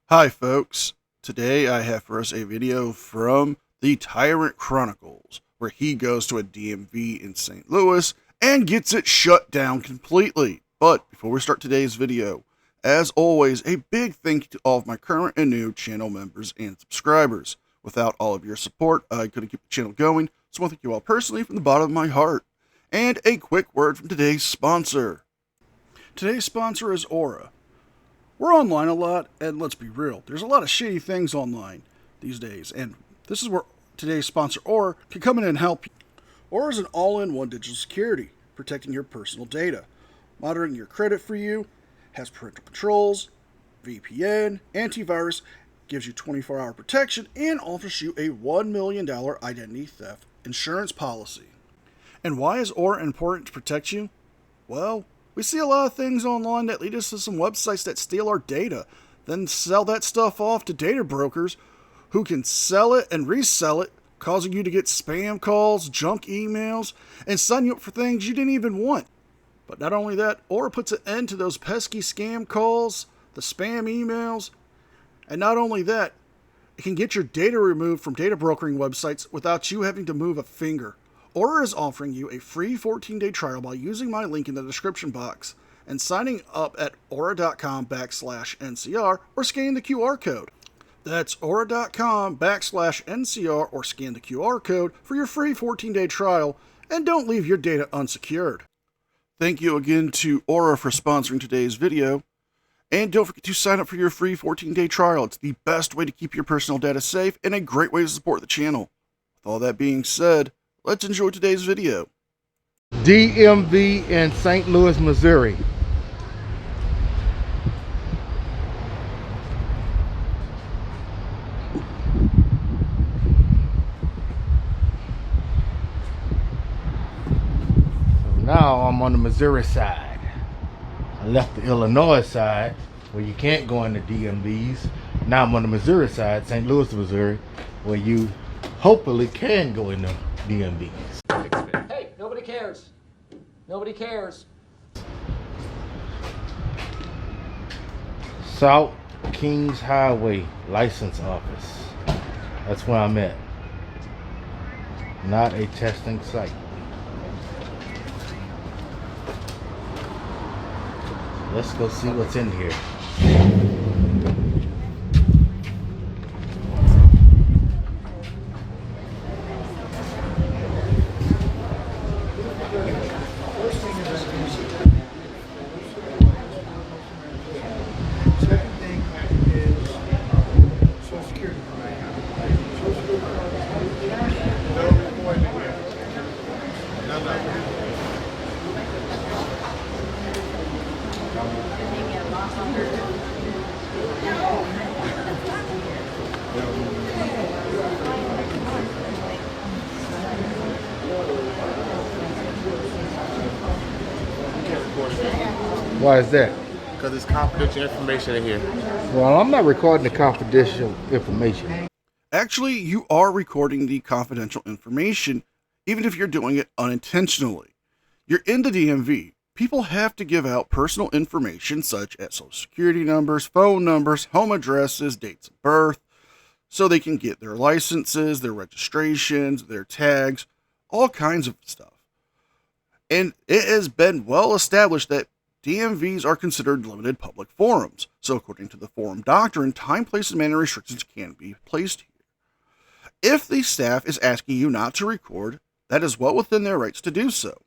Hi folks, today I have for us a video from the Tyrant Chronicles, where he goes to a DMV in St. Louis and gets it shut down completely. But before we start today's video, as always, a big thank you to all of my current and new channel members and subscribers. Without all of your support, I couldn't keep the channel going, so I want to thank you all personally from the bottom of my heart. And a quick word from today's sponsor. Today's sponsor is Aura. We're online a lot, and let's be real, there's a lot of shitty things online these days, and this is where today's sponsor, Aura, can come in and help you. Aura is an all-in-one digital security, protecting your personal data, monitoring your credit for you, has parental controls, VPN, antivirus, gives you 24-hour protection, and offers you a $1 million identity theft insurance policy. And why is Aura important to protect you? Well, we see a lot of things online that lead us to some websites that steal our data, then sell that stuff off to data brokers who can sell it and resell it, causing you to get spam calls, junk emails, and sign you up for things you didn't even want. But not only that, Aura puts an end to those pesky scam calls, the spam emails, and not only that, it can get your data removed from data brokering websites without you having to move a finger. Aura is offering you a free 14-day trial by using my link in the description box and signing up at aura.com/NCR or scanning the QR code. That's aura.com/NCR or scan the QR code for your free 14-day trial, and don't leave your data unsecured. Thank you again to Aura for sponsoring today's video. And don't forget to sign up for your free 14-day trial. It's the best way to keep your personal data safe and a great way to support the channel. With all that being said, let's enjoy today's video. DMV in St. Louis, Missouri. So now I'm on the Missouri side. I left the Illinois side where you can't go into DMVs. Now I'm on the Missouri side, St. Louis, Missouri, where you hopefully can go into DMVs. Hey, nobody cares. Nobody cares. South Kings Highway License Office. That's where I'm at. Not a testing site. Let's go see what's in here. Why is that? Because it's confidential information in here. Well, I'm not recording the confidential information. Actually, you are recording the confidential information, even if you're doing it unintentionally. You're in the DMV. People have to give out personal information such as social security numbers, phone numbers, home addresses, dates of birth, so they can get their licenses, their registrations, their tags, all kinds of stuff. And it has been well established that DMVs are considered limited public forums. So according to the forum doctrine, time, place, and manner restrictions can be placed here. If the staff is asking you not to record, that is well within their rights to do so.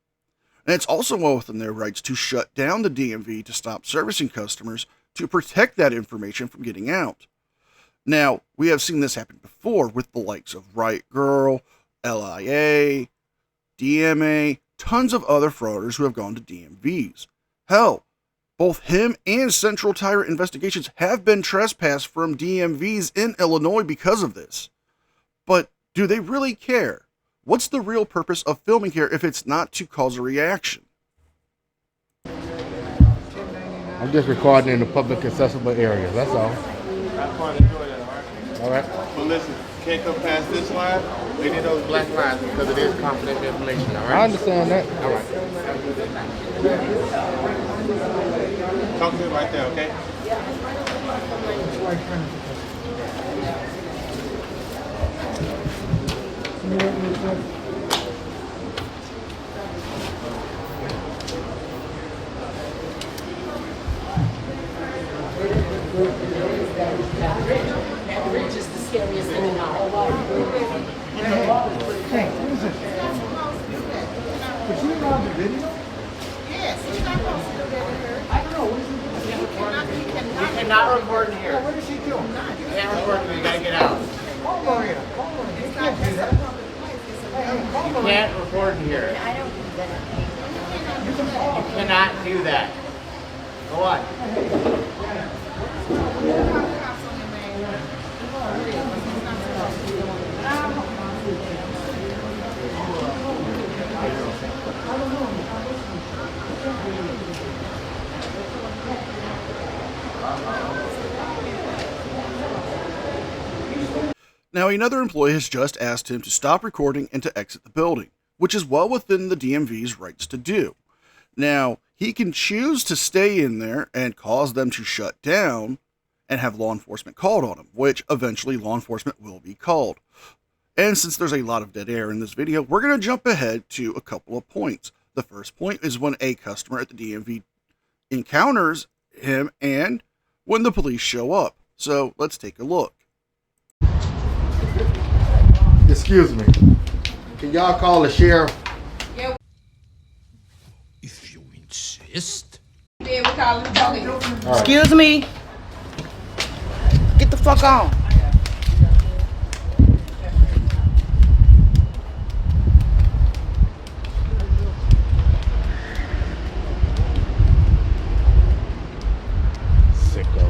And it's also well within their rights to shut down the DMV to stop servicing customers to protect that information from getting out. Now, we have seen this happen before with the likes of Right Girl, LIA, DMA, tons of other fraudsters who have gone to DMVs. Hell, both him and Central Tyrant Investigations have been trespassed from DMVs in Illinois because of this. But do they really care? What's the real purpose of filming here if it's not to cause a reaction? I'm just recording in the public accessible areas, that's all. Have fun, enjoy that, all right? But listen, can't come past this line, any of those black lines, because it is confidential information, all right? I understand that. All right. Talk to him right there, okay? That bridge is the scariest thing in the whole world. Hey, what is it? Was you around the video? Yes, you're not supposed to do that in here. I don't know. What is it? You cannot record in here. What is he doing? You can't record in here. You gotta get out. Call Maria. Call Maria. You It's can't not do just that. a public place, it's a Hey, call You Maria. can't record in here. I don't do that. You cannot do that. Go on. Now, another employee has just asked him to stop recording and to exit the building, which is well within the DMV's rights to do. Now, he can choose to stay in there and cause them to shut down and have law enforcement called on him, which eventually law enforcement will be called. And since there's a lot of dead air in this video, we're going to jump ahead to a couple of points. The first point is when a customer at the DMV encounters him and when the police show up. So let's take a look. Excuse me. Can y'all call the sheriff? If you insist. Yeah, we call it police. Excuse me. Get the fuck on. Sicko.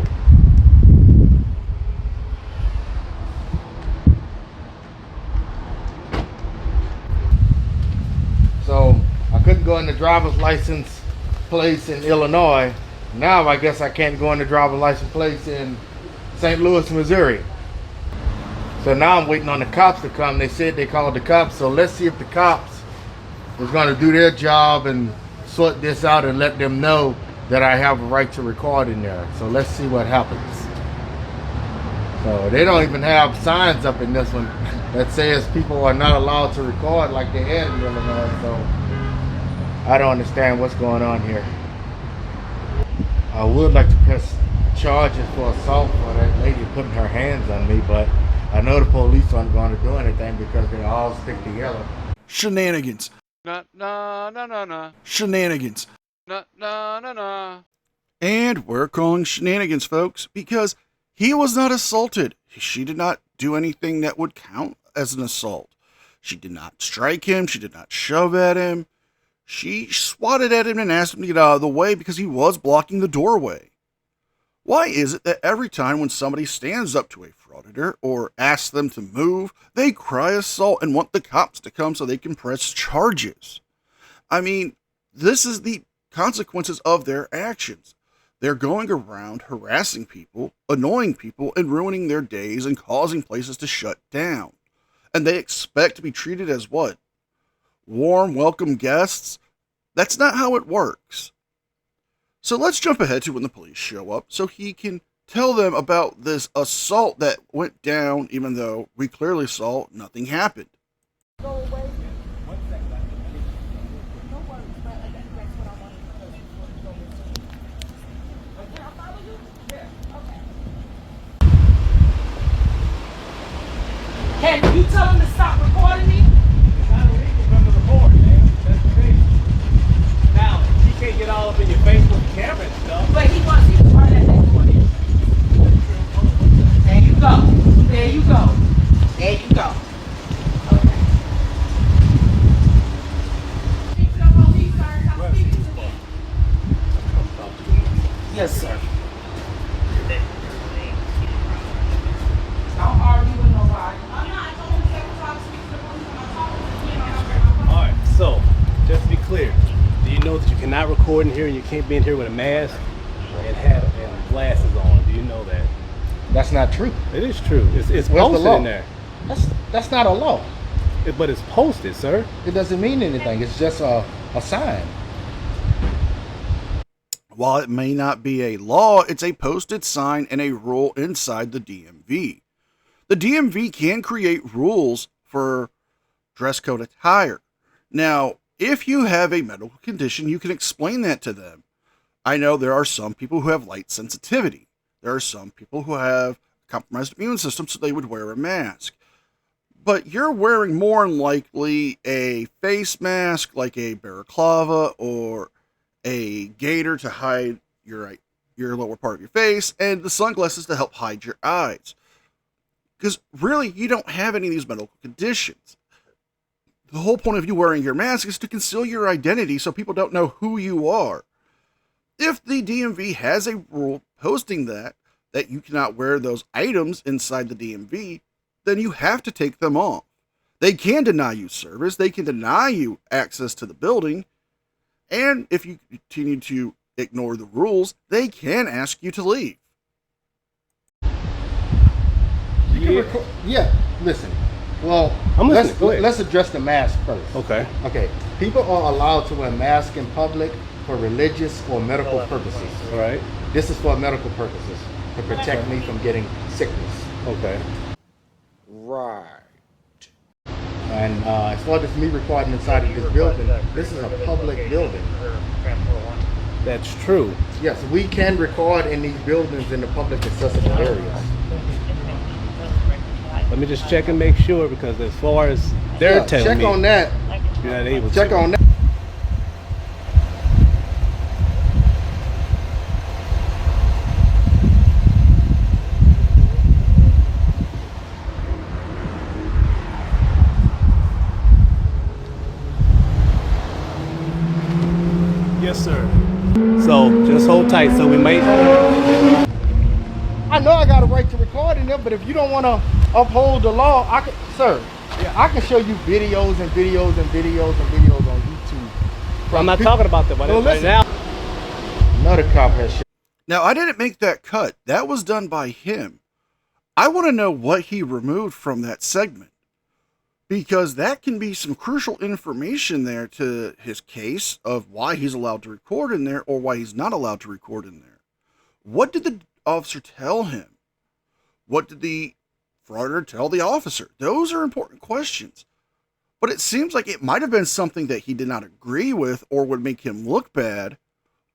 So I couldn't go in the driver's license place in Illinois. Now I guess I can't go in the driver's license place in St. Louis, Missouri. So now I'm waiting on the cops to come. They said they called the cops. So let's see if the cops is going to do their job and sort this out and let them know that I have a right to record in there. So let's see what happens. So they don't even have signs up in this one that says people are not allowed to record like they had in Illinois. So I don't understand what's going on here. I would like to press charges for assault for that lady putting her hands on me, but I know the police aren't going to do anything because they all stick together. Shenanigans. Na na na na na Shenanigans. na na na na. And we're calling shenanigans, folks, because he was not assaulted. She did not do anything that would count as an assault. She did not strike him. She did not shove at him. She swatted at him and asked him to get out of the way because he was blocking the doorway. Why is it that every time when somebody stands up to a frauditor or asks them to move, they cry assault and want the cops to come so they can press charges? I mean, this is the consequences of their actions. They're going around harassing people, annoying people, and ruining their days and causing places to shut down. And they expect to be treated as what? Warm, welcome guests? That's not how it works. So let's jump ahead to when the police show up so he can tell them about this assault that went down, even though we clearly saw nothing happened. Go away. One second. No worries, but that's what I wanted to do before you go into it. Can I follow you? Yeah, okay. Can you tell him to stop recording me? It's not illegal for them to record, man. That's the thing. Now, he can't get all up in your face with the camera and stuff. But he wants you to run that thing for him. There you go. There you go. There you go. Okay. Speak to the police, sir. I'm speaking to them. Yes, sir. Don't argue with nobody. I'm not. I told him several times to speak to the police when I talked to him. All right, so, just to be clear, do you know that you cannot record in here and you can't be in here with a mask and hat and glasses on? Do you know that? That's not true. It is true. It's Where's the posted law? in there. That's not a law. But it's posted, sir. It doesn't mean anything. It's just a sign. While it may not be a law, it's a posted sign and a rule inside the DMV. The DMV can create rules for dress code attire. Now, if you have a medical condition, you can explain that to them. I know there are some people who have light sensitivity. There are some people who have compromised immune system, so they would wear a mask. But you're wearing more than likely a face mask like a balaclava or a gaiter to hide your lower part of your face, and the sunglasses to help hide your eyes. Because really, you don't have any of these medical conditions. The whole point of you wearing your mask is to conceal your identity so people don't know who you are. If the DMV has a rule posting that you cannot wear those items inside the DMV, then you have to take them off. They can deny you service, they can deny you access to the building, and if you continue to ignore the rules, they can ask you to leave. Yeah, listen. Well, I'm listening. Go ahead. let's address the mask first. Okay. Okay. People are allowed to wear masks in public for religious or medical purposes. All right. This is for medical purposes, to protect me from getting sickness. Okay. Right. And as far as me recording inside of this building, this is a public building. That's true. Yes, we can record in these buildings in the public accessible areas. Let me just check and make sure, because as far as they're telling check me, on that. you're not able Check to. on that. Yes, sir. So just hold tight. So we might. I know I got a right to record in there, but if you don't want to uphold the law, I can, sir. I can show you videos and videos and videos and videos on YouTube. I'm not talking about that right listen. now. Another cop has shit. Now, I didn't make that cut. That was done by him. I want to know what he removed from that segment, because that can be some crucial information there to his case of why he's allowed to record in there or why he's not allowed to record in there. What did the officer tell him? What did the frauditor tell the officer? Those are important questions. But it seems like it might have been something that he did not agree with or would make him look bad,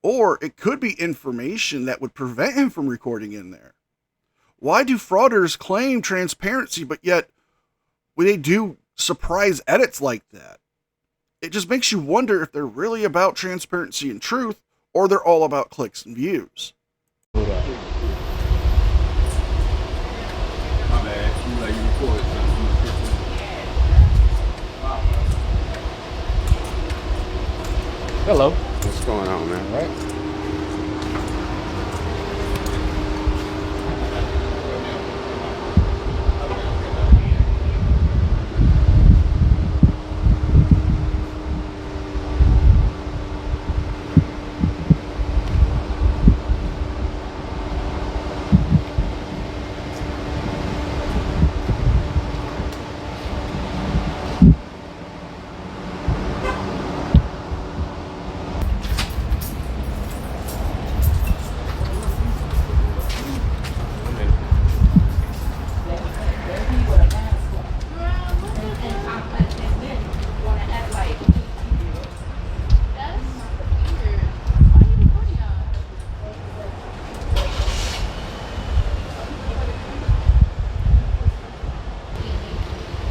or it could be information that would prevent him from recording in there. Why do frauditors claim transparency, but yet when they do surprise edits like that, it just makes you wonder if they're really about transparency and truth, or they're all about clicks and views. Hello. What's going on, man? All right.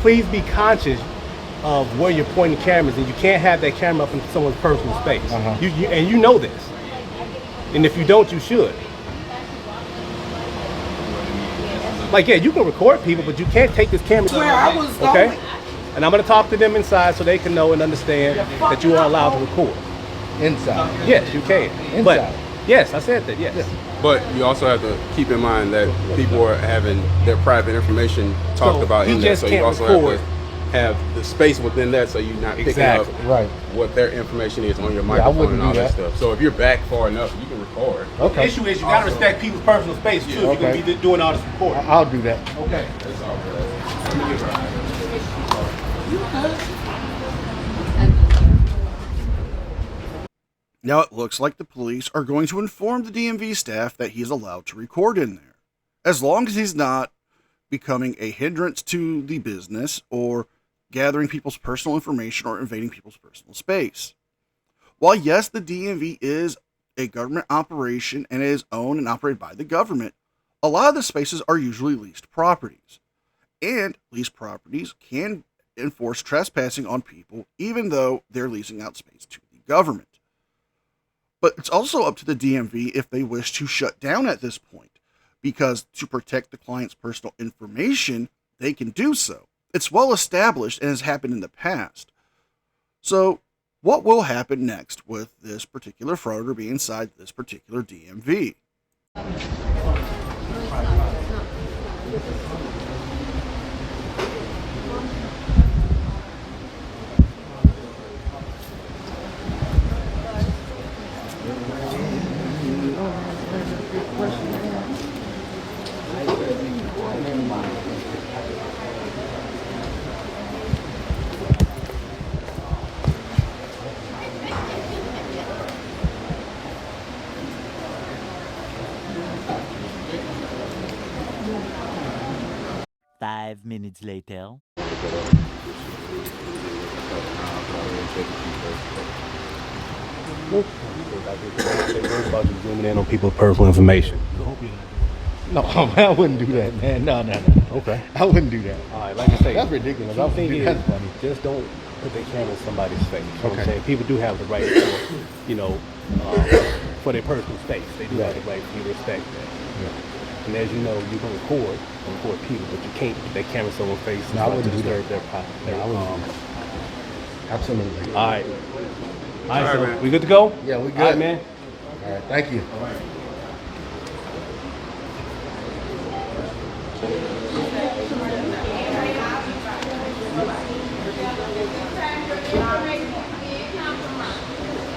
Please be conscious of where you're pointing cameras, and you can't have that camera up in someone's personal space. And you know this. And if you don't, you should. Like, yeah, you can record people, but you can't take this camera. Where I was okay? going. And I'm gonna talk to them inside so they can know and understand that you are allowed to record. Inside. Yes, you can. Inside. But yes, I said that. Yes. But you also have to keep in mind that people are having their private information talked So about he in there. just So you can't also record. have to have the space within that, so you're not picking Exactly. up Right. what their information is on your I microphone wouldn't and all do that that. stuff. So if you're back far enough, you can record. The Okay. issue is you gotta respect people's personal space too. If you're Okay. gonna be doing all this recording. I'll do that. Okay. That's all good. Now it looks like the police are going to inform the DMV staff that he's allowed to record in there, as long as he's not becoming a hindrance to the business or gathering people's personal information or invading people's personal space. While yes, the DMV is a government operation and is owned and operated by the government, a lot of the spaces are usually leased properties. And leased properties can enforce trespassing on people even though they're leasing out space to the government. But it's also up to the DMV if they wish to shut down at this point, because to protect the client's personal information, they can do so. It's well established and has happened in the past. So, what will happen next with this particular frauditor being inside this particular DMV? 5 minutes later. About you zooming in on people's personal information. No, I wouldn't do that, man. No. Okay. I wouldn't do that. All right, like I say, That's ridiculous. I think That's funny. just don't put their camera in somebody's face. You know what I'm Okay. saying? People do have the right, for their personal space. They do have the right to respect that. Yeah. And as you know, you can record people, but you can't put that camera in someone's face No, I to wouldn't do disturb that. their privacy. No, I wouldn't do that. Absolutely. All right. All right, so we good to go? Yeah, we good. All right, man. All right, thank you.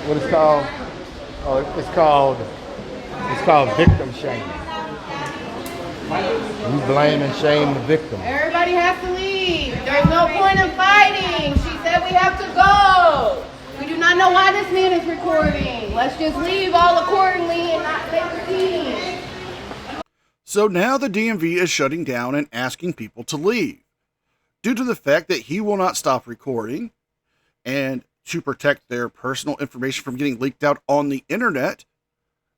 What it's called? Oh, it's called victim shaming. You blame and shame the victim. Everybody has to leave. There's no point in fighting. She said we have to go. We do not know why this man is recording. Let's just leave all accordingly and not take a scene. So now the DMV is shutting down and asking people to leave. Due to the fact that he will not stop recording, and to protect their personal information from getting leaked out on the internet,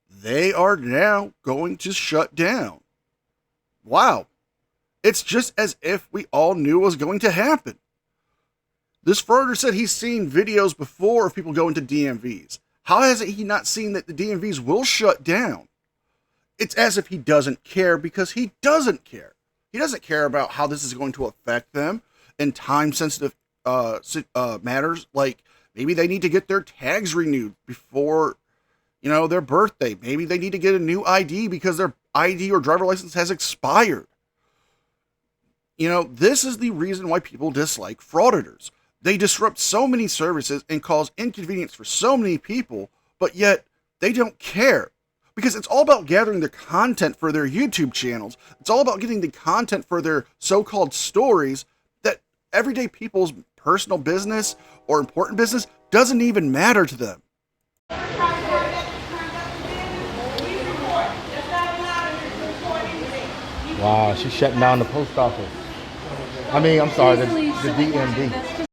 they are now going to shut down. Wow. It's just as if we all knew it was going to happen. This frauditor said he's seen videos before of people going to DMVs. How has he not seen that the DMVs will shut down? It's as if he doesn't care, because he doesn't care. He doesn't care about how this is going to affect them in time-sensitive matters, like maybe they need to get their tags renewed before, their birthday. Maybe they need to get a new ID because their ID or driver license has expired. This is the reason why people dislike frauditors. They disrupt so many services and cause inconvenience for so many people, but yet they don't care. Because it's all about gathering the content for their YouTube channels. It's all about getting the content for their so-called stories that everyday people's personal business or important business doesn't even matter to them. Wow, she's shutting down the post office. I'm sorry, the DMV.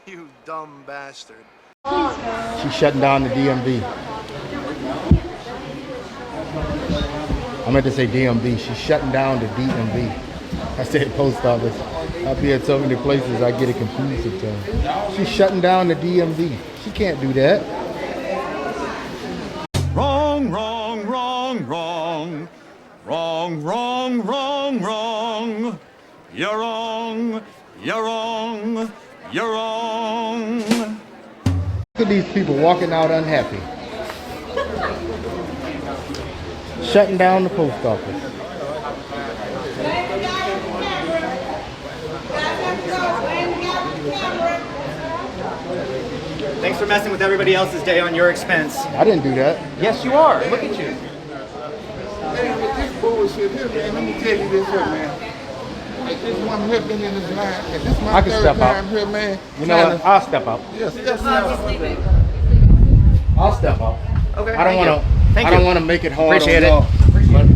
You dumb bastard. She's shutting down the DMV. I meant to say DMV. She's shutting down the DMV. I said post office. I'll be at so many places I get it confused sometimes. She's shutting down the DMV. She can't do that. Wrong, wrong, wrong, wrong. Wrong, wrong, wrong, wrong. You're wrong, you're wrong, you're wrong. Look at these people walking out unhappy. Shutting down the post office. Thanks for messing with everybody else's day on your expense. I didn't do that. Yes, you are. Look at you. Man, with this bullshit here, man, let me tell you this here, man. Like this one here been in this line, and this my I can third step out. time here, man. You know what? I'll step out. Yes, yes, I'll step up. Okay. I don't want to. Thank I you. don't want to make it hard Appreciate on it. y'all. But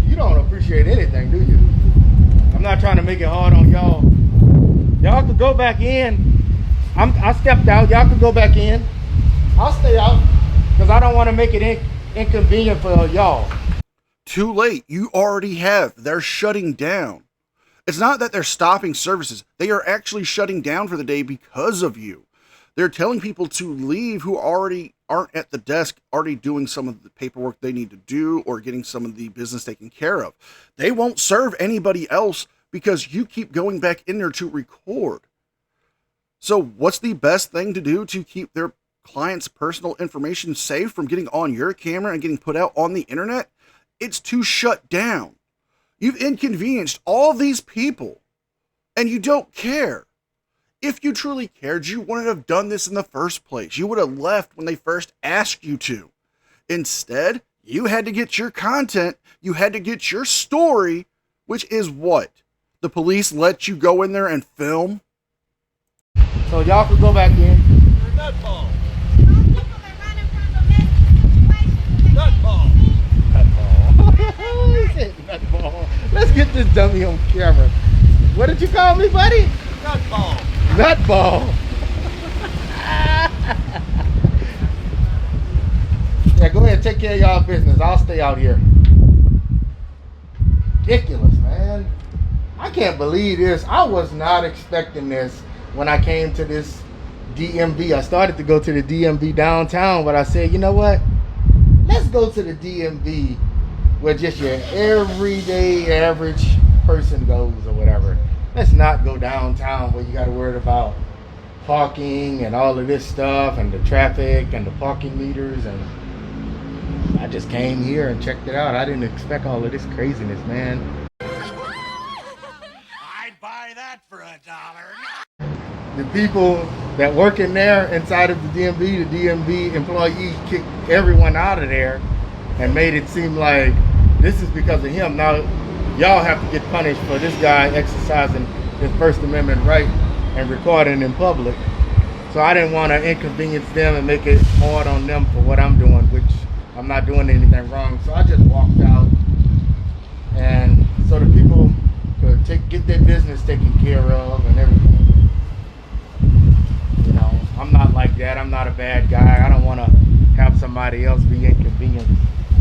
you don't appreciate anything, do you? I'm not trying to make it hard on y'all. Y'all could go back in. I stepped out. Y'all could go back in. I'll stay out because I don't want to make it inconvenient for y'all. Too late. You already have. They're shutting down. It's not that they're stopping services. They are actually shutting down for the day because of you. They're telling people to leave who already aren't at the desk, already doing some of the paperwork they need to do or getting some of the business taken care of. They won't serve anybody else because you keep going back in there to record. So what's the best thing to do to keep their clients' personal information safe from getting on your camera and getting put out on the internet? It's to shut down. You've inconvenienced all these people and you don't care. If you truly cared, you wouldn't have done this in the first place. You would have left when they first asked you to. Instead, you had to get your content, you had to get your story, which is what? The police let you go in there and film? So y'all could go back in. Nutball. Nutball. He said nutball. Let's get this dummy on camera. What did you call me, buddy? Nutball. Nutball. Yeah, go ahead, take care of y'all business. I'll stay out here. Ridiculous, man. I can't believe this. I was not expecting this when I came to this DMV. I started to go to the DMV downtown, but I said, you know what? Let's go to the DMV where just your everyday average person goes or whatever. Let's not go downtown where you got to worry about parking and all of this stuff and the traffic and the parking meters. And I just came here and checked it out. I didn't expect all of this craziness, man. I'd buy that for $1. The people that work in there inside of the DMV employee kicked everyone out of there and made it seem like this is because of him. Now, y'all have to get punished for this guy exercising his First Amendment right and recording in public. So I didn't want to inconvenience them and make it hard on them for what I'm doing, which I'm not doing anything wrong. So I just walked out, and so the people could get their business taken care of and everything. You know, I'm not like that. I'm not a bad guy. I don't want to have somebody else be inconvenienced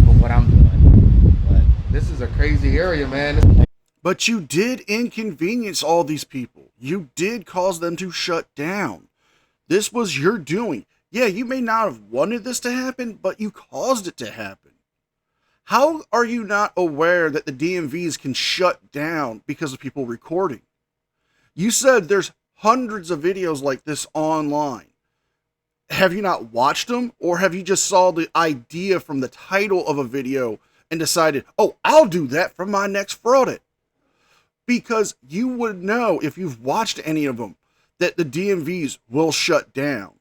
for what I'm doing. But this is a crazy area, man. But you did inconvenience all these people. You did cause them to shut down. This was your doing. Yeah, you may not have wanted this to happen, but you caused it to happen. How are you not aware that the DMVs can shut down because of people recording? You said there's hundreds of videos like this online. Have you not watched them, or have you just saw the idea from the title of a video and decided, oh, I'll do that for my next fraud? Because you would know if you've watched any of them that the DMVs will shut down.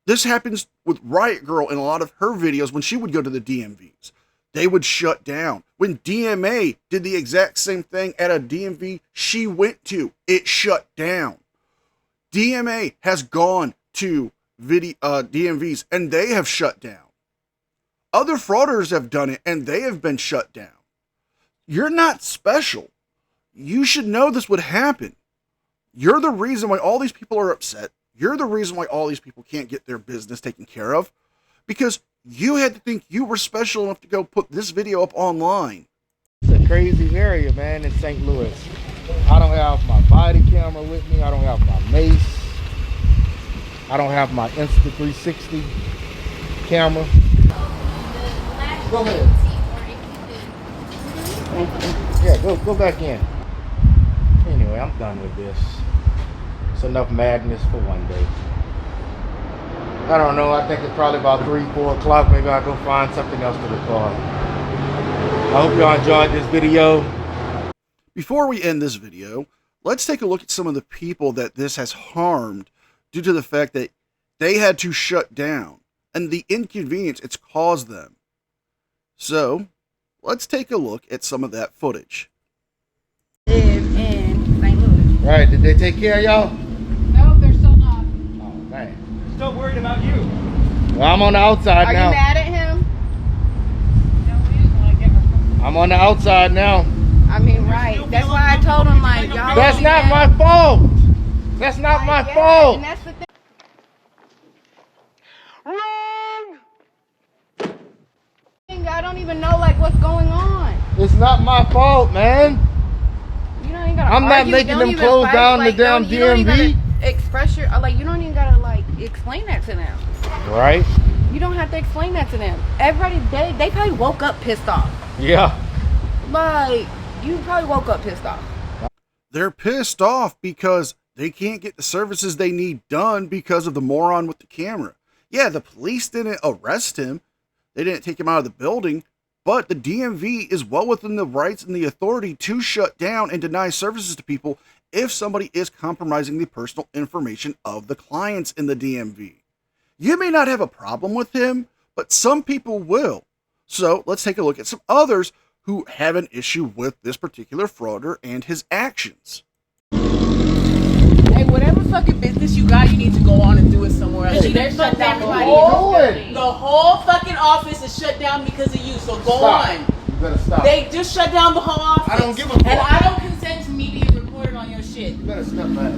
This happens with Riot Girl in a lot of her videos when she would go to the DMVs. They would shut down. When DMA did the exact same thing at a DMV she went to, it shut down. DMA has gone to DMVs and they have shut down. Other frauders have done it and they have been shut down. You're not special. You should know this would happen. You're the reason why all these people are upset. You're the reason why all these people can't get their business taken care of, because you had to think you were special enough to go put this video up online. It's a crazy area, man, in St. Louis. I don't have my body camera with me. I don't have my mace. I don't have my Insta360 camera. Go ahead. Yeah, go back in. Anyway, I'm done with this. It's enough madness for one day. I don't know. I think it's probably about 3-4 o'clock. Maybe I'll go find something else to record. I hope y'all enjoyed this video. Before we end this video, let's take a look at some of the people that this has harmed due to the fact that they had to shut down and the inconvenience it's caused them. So, let's take a look at some of that footage. Live in St. Louis. Right, did they take care of y'all? No, they're still not. Oh, man. Still worried about you. Well, I'm on the outside Are now. you mad at him? I'm on the outside now. I mean, right. That's why I told him, like, y'all. That's not my fault. That's not my fault. And that's the thing. I don't even know, like, what's going on. It's not my fault, man. You don't even gotta I'm not argue, making don't them even close fight, down like, the damn you don't even DMV. gotta express your, like, you don't even gotta, like, explain that to them. Right? You don't have to explain that to them. Everybody, they probably woke up pissed off. Yeah. Like, you probably woke up pissed off. They're pissed off because they can't get the services they need done because of the moron with the camera. Yeah, the police didn't arrest him. They didn't take him out of the building, but the DMV is well within the rights and the authority to shut down and deny services to people if somebody is compromising the personal information of the clients in the DMV. You may not have a problem with him, but some people will. So let's take a look at some others who have an issue with this particular frauder and his actions. Hey, whatever fucking business you got, you need to go on and do it somewhere else. They're shut down. The whole fucking office is shut down because of you. So go on. You better stop. They just shut down the whole office. I don't give a fuck. And I don't consent to me being recorded on your shit. You better step back.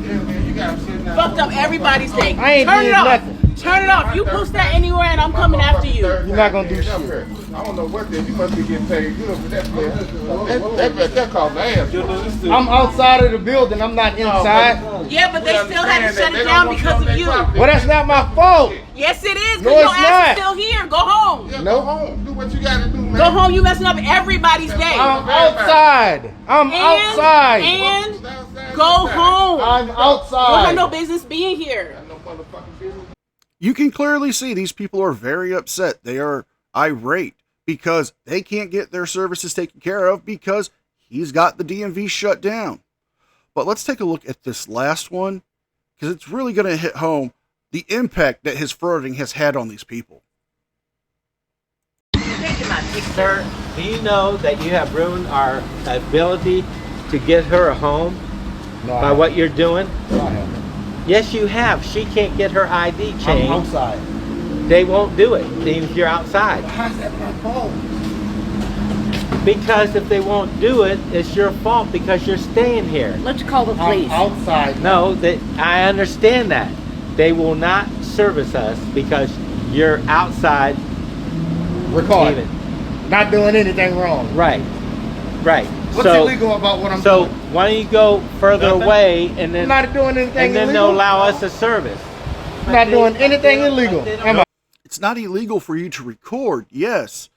Yeah, man, you gotta sit down. Fucked up everybody's day. I ain't Turn did it off. nothing. Turn it off. You post that anywhere and I'm coming after you. You're not gonna do shit. I don't know what that. You must be getting paid good for that, man. That cost ass. I'm outside of the building. I'm not inside. Yeah, but they still had to shut it down because of you. Well, that's not my fault. Yes, it is. No, Because your it's ass is not. still here. Go home. Yeah, go home. Do what you gotta do, man. Go home. You messing up everybody's day. I'm outside. I'm outside. And go home. I'm You outside. have no business being here. You can clearly see these people are very upset. They are irate because they can't get their services taken care of because he's got the DMV shut down. But let's take a look at this last one because it's really going to hit home the impact that his frauding has had on these people. Sir, do you know that you have ruined our ability to get her a home by what you're doing? No, I haven't. Yes, you have. She can't get her ID changed. I'm outside. They won't do it even if you're outside. How's that my fault? Because if they won't do it, it's your fault because you're staying here. Let's call the police. I'm outside. No, that I understand that. They will not service us because you're outside. Recording. Not doing anything wrong. Right. Right. What's illegal about what I'm doing? So why don't you go further away and then I'm not doing anything and then illegal. they'll allow us a service. I'm not doing anything illegal. Am I? It's not illegal for you to record, yes,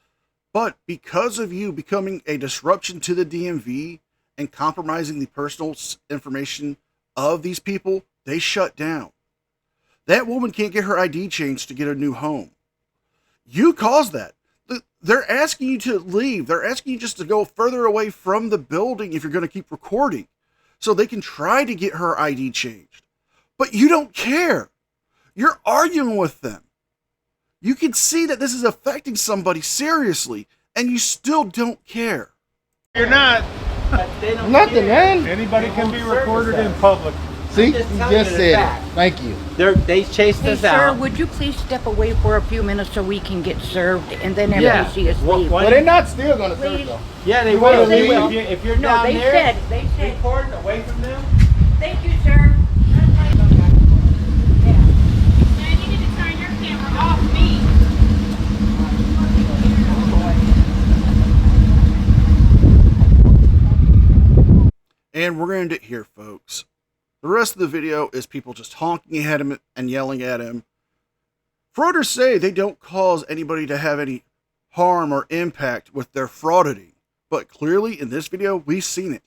but because of you becoming a disruption to the DMV and compromising the personal information of these people, they shut down. That woman can't get her ID changed to get a new home. You caused that. They're asking you to leave. They're asking you just to go further away from the building if you're going to keep recording so they can try to get her ID changed. But you don't care. You're arguing with them. You can see that this is affecting somebody seriously, and you still don't care. You're not. Nothing, man. Anybody can be recorded in public. See, you just said it. Thank you. They chased Hey, us sir, out. would you please step away for a few minutes so we can get served and then everybody see us leave? Well, they're not still going to serve though. Yeah, they You will. wanna leave? If you're No, down they there, said. recording away from them. Thank you, sir. You need to turn your camera off me. And we're going to end it here, folks. The rest of the video is people just honking at him and yelling at him. Frauders say they don't cause anybody to have any harm or impact with their frauding, but clearly in this video, we've seen it.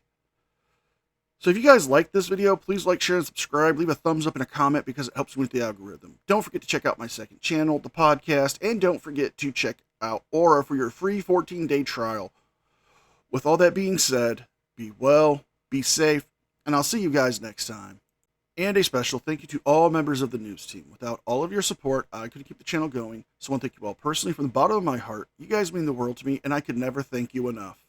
So if you guys like this video, please like, share, and subscribe. Leave a thumbs up and a comment because it helps me with the algorithm. Don't forget to check out my second channel, the podcast, and don't forget to check out Aura for your free 14-day trial. With all that being said, be well, be safe, and I'll see you guys next time. And a special thank you to all members of the news team. Without all of your support, I couldn't keep the channel going. So I want to thank you all personally from the bottom of my heart. You guys mean the world to me, and I could never thank you enough.